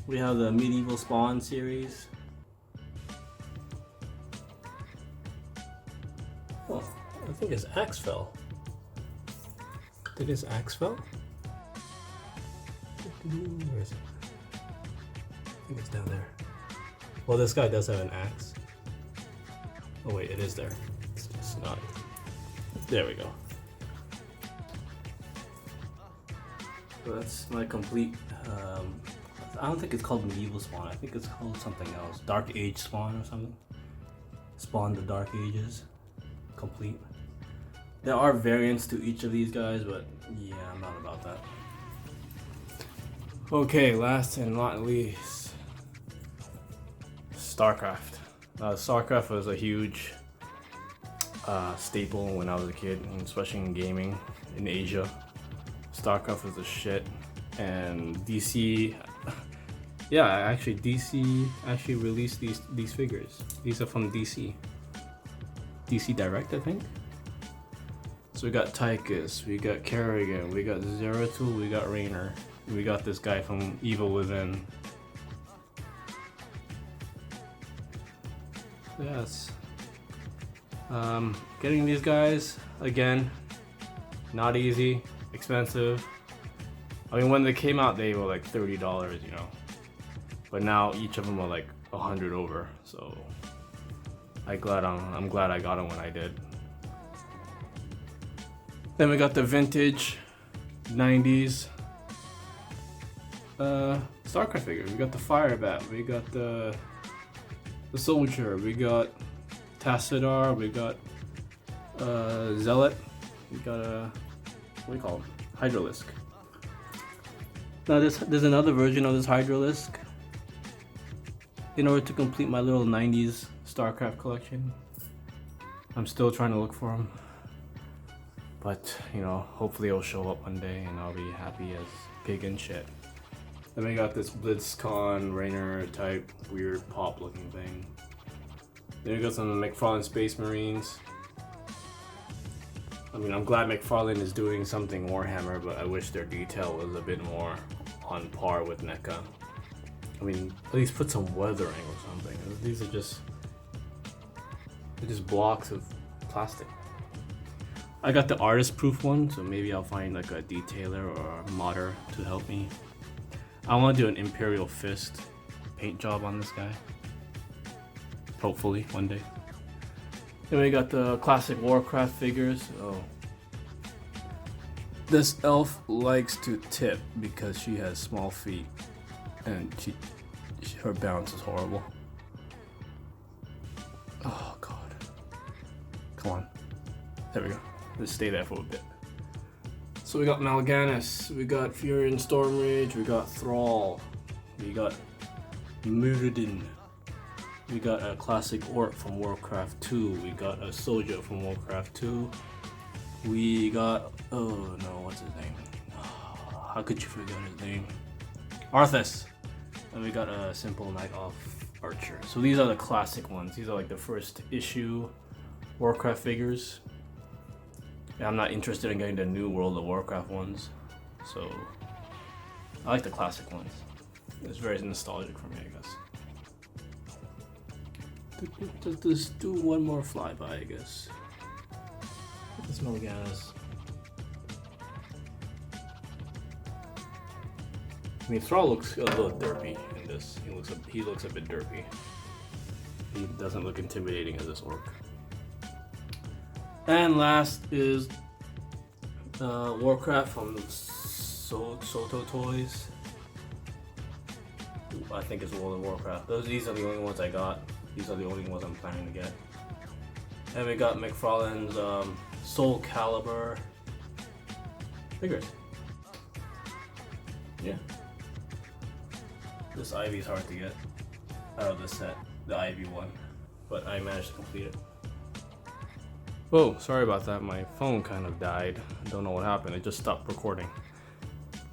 We have the Medieval Spawn series. Oh, I think his axe fell. Did his axe fell? Where is it? I think it's down there. Well, this guy does have an axe. Oh wait, it is there. It's just not. There we go. So that's my complete. I don't think it's called Medieval Spawn. I think it's called something else. Dark Age Spawn or something. Spawn the Dark Ages. Complete. There are variants to each of these guys, but yeah, I'm not about that. Okay, last and not least, StarCraft. StarCraft was a huge staple when I was a kid, especially in gaming in Asia. StarCraft was the shit, and DC. Yeah, actually, DC actually released these figures. These are from DC. DC Direct, I think. So we got Tychus, we got Kerrigan, we got Zeratul, we got Raynor, we got this guy from Evil Within. Yes. Getting these guys, again, not easy, expensive. I mean, when they came out, they were like $30, you know. But now each of them are like 100 over, so I'm glad I got them when I did. Then we got the vintage 90s StarCraft figures. We got the Firebat, we got the Soldier, we got Tassadar, we got Zealot, we got what do you call him? Hydralisk. Now there's another version of this Hydralisk. In order to complete my little 90s StarCraft collection, I'm still trying to look for him. But, you know, hopefully it'll show up one day and I'll be happy as pig and shit. Then we got this BlitzCon Raynor type weird pop looking thing. Then we got some McFarlane Space Marines. I mean, I'm glad McFarlane is doing something Warhammer, but I wish their detail was a bit more on par with NECA. I mean, at least put some weathering or something. These are just blocks of plastic. I got the artist proof one, so maybe I'll find like a detailer or a modder to help me. I want to do an Imperial Fist paint job on this guy. Hopefully, one day. Then we got the classic Warcraft figures. Oh. This elf likes to tip because she has small feet and her balance is horrible. Oh god. Come on. There we go. Let's stay there for a bit. So we got Mal'Ganis, we got Furion Stormrage, we got Thrall, we got Muradin, we got a classic Orc from Warcraft 2, we got a Soldier from Warcraft 2, we got, oh no, what's his name? How could you forget his name? Arthas! And we got a simple Night Elf Archer. So these are the classic ones. These are like the first issue Warcraft figures. And I'm not interested in getting the new World of Warcraft ones. So I like the classic ones. It's very nostalgic for me, I guess. Just do one more flyby, I guess. Let me smell gas. I mean, Thrall looks a little derpy in this. He looks a bit derpy. He doesn't look intimidating as this orc. And last is Warcraft from Soto Toys. I think it's World of Warcraft. These are the only ones I got. These are the only ones I'm planning to get. And we got McFarlane's Soul Calibur figures. Yeah. This Ivy is hard to get out of the set, the Ivy one, but I managed to complete it. Whoa, sorry about that. My phone kind of died. I don't know what happened. It just stopped recording.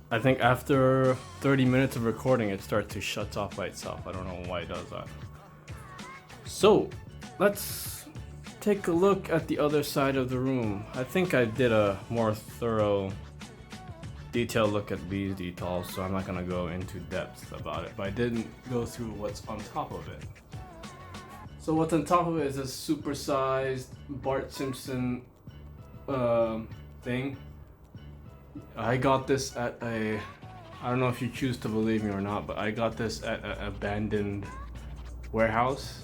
I think after 30 minutes of recording, it starts to shut off by itself. I don't know why it does that. So, let's take a look at the other side of the room. I think I did a more thorough, detailed look at these details, so I'm not gonna go into depth about it, but I didn't go through what's on top of it. So what's on top of it is a supersized Bart Simpson thing. I got this at I don't know if you choose to believe me or not, but I got this at an abandoned warehouse.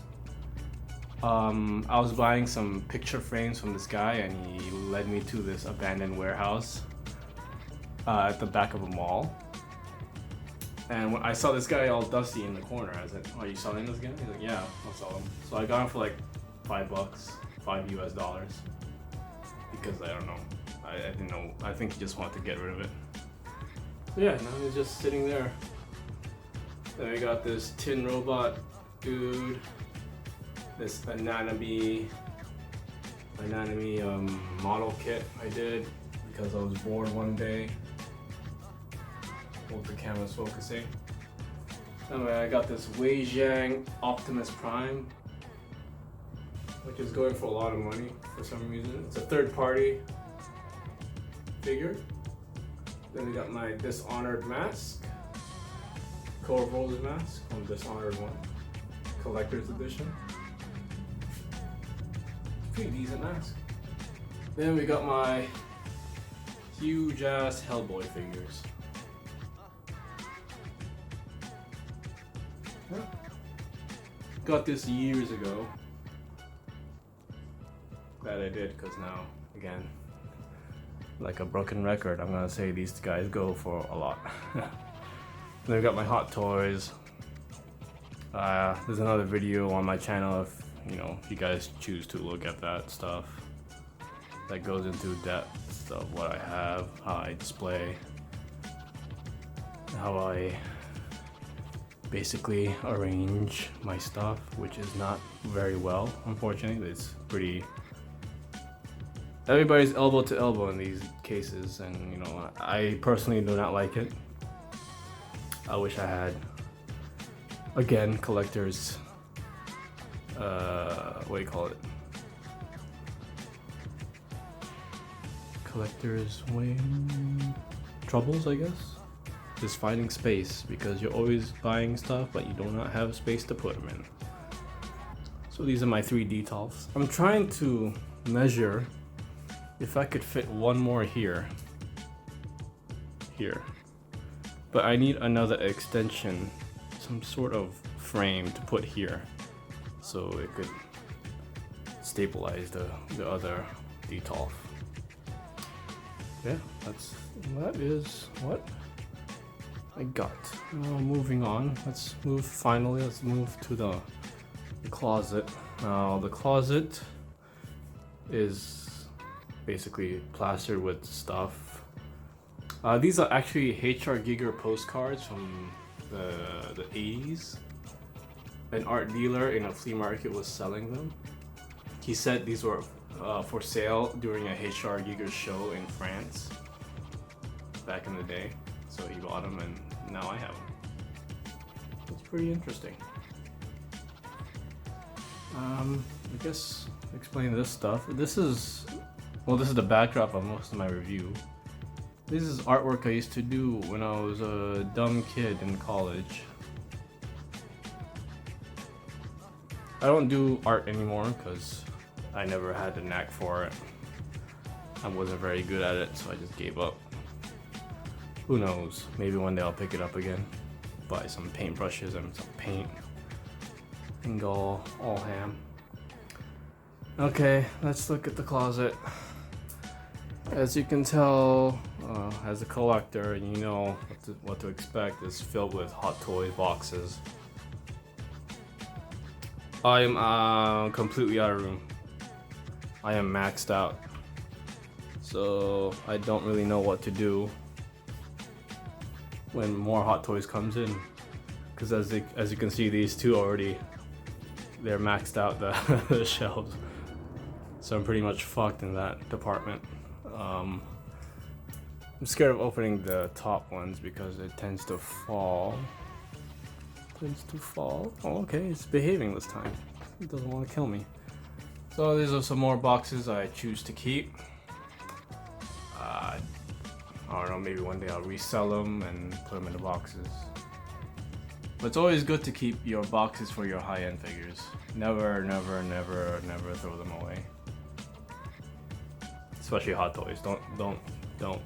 I was buying some picture frames from this guy, and he led me to this abandoned warehouse at the back of a mall. And when I saw this guy all dusty in the corner, I was like, "Are you selling this guy?" He's like, "Yeah, I'll sell him." So I got him for like $5, $5 US, because I don't know, I didn't know. I think he just wanted to get rid of it. So yeah, now he's just sitting there. Then we got this tin robot dude, this anatomy model kit I did because I was bored one day. Hope the camera's focusing. Anyway, I got this Wei Zhang Optimus Prime, which is going for a lot of money for some reason. It's a third-party figure. Then we got my Dishonored mask, Corvo's mask from Dishonored 1, collector's edition. Pretty decent mask. Then we got my huge ass Hellboy figures. Got this years ago. Glad I did, because now, again, like a broken record, I'm gonna say these guys go for a lot. Then I got my Hot Toys. There's another video on my channel if you guys choose to look at that stuff. That goes into depth of what I have, how I display, how I basically arrange my stuff, which is not very well, unfortunately. It's pretty, everybody's elbow to elbow in these cases, and I personally do not like it. I wish I had, again, collectors, what do you call it? Collectors win troubles, I guess. Just finding space, because you're always buying stuff but you do not have space to put them in. So these are my 3 details. I'm trying to measure if I could fit one more here, but I need another extension, some sort of frame to put here so it could stabilize the other detail. Yeah, that is what I got. Moving on, let's move to the closet. Now the closet is basically plastered with stuff. These are actually HR Giger postcards from the 80s. An art dealer in a flea market was selling them. He said these were for sale during a HR Giger show in France back in the day. So he bought them, and now I have them. It's pretty interesting. I guess explain this stuff. This is the backdrop of most of my review. This is artwork I used to do when I was a dumb kid in college. I don't do art anymore because I never had the knack for it. I wasn't very good at it, so I just gave up. Who knows? Maybe one day I'll pick it up again. Buy some paintbrushes and some paint. And go all ham. Okay, let's look at the closet. As you can tell, as a collector, you know what to expect. It's filled with Hot Toys boxes. I am completely out of room. I am maxed out. So I don't really know what to do when more Hot Toys comes in. Because as you can see, these two already, they're maxed out the shelves. So I'm pretty much fucked in that department. I'm scared of opening the top ones because it tends to fall. Oh, okay, it's behaving this time. It doesn't want to kill me. So these are some more boxes I choose to keep. I don't know, maybe one day I'll resell them and put them in the boxes. But it's always good to keep your boxes for your high-end figures. Never throw them away. Especially Hot Toys. Don't.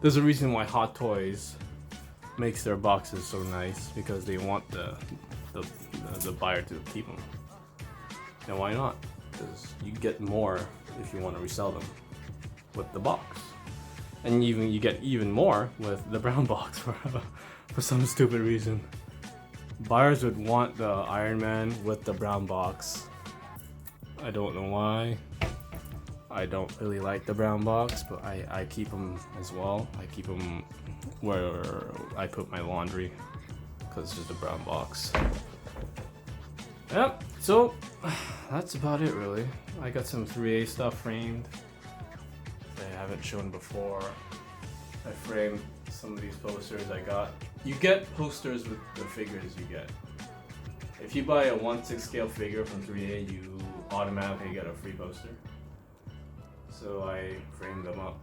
There's a reason why Hot Toys makes their boxes so nice, because they want the buyer to keep them. And why not? Because you get more if you want to resell them with the box, and you get even more with the brown box for some stupid reason. Buyers would want the Iron Man with the brown box. I don't know why. I don't really like the brown box, but I keep them as well. I keep them where I put my laundry, because it's just a brown box. Yep, so that's about it really. I got some 3A stuff framed that I haven't shown before. I framed some of these posters I got. You get posters with the figures you get. If you buy a 1/6 scale figure from 3A, you automatically get a free poster. So I framed them up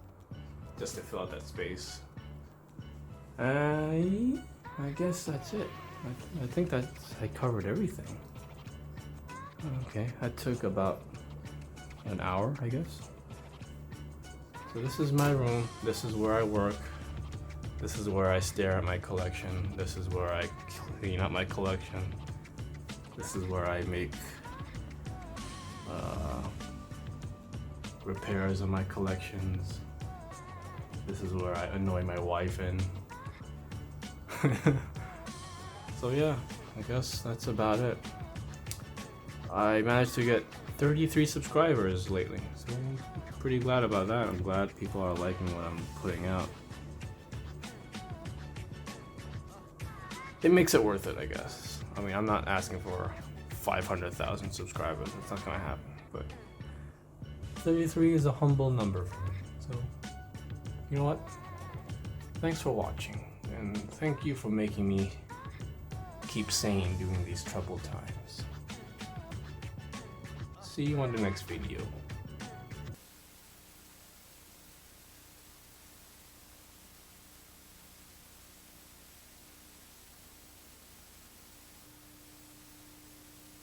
just to fill out that space. I guess that's it. I think I covered everything. Okay, that took about an hour, I guess. So this is my room. This is where I work. This is where I stare at my collection. This is where I clean up my collection. This is where I make repairs on my collections. This is where I annoy my wife in. So yeah, I guess that's about it. I managed to get 33 subscribers lately, so I'm pretty glad about that. I'm glad people are liking what I'm putting out. It makes it worth it, I guess. I mean, I'm not asking for 500,000 subscribers. That's not gonna happen, but 33 is a humble number for me. So, you know what? Thanks for watching, and thank you for making me keep sane during these troubled times. See you on the next video.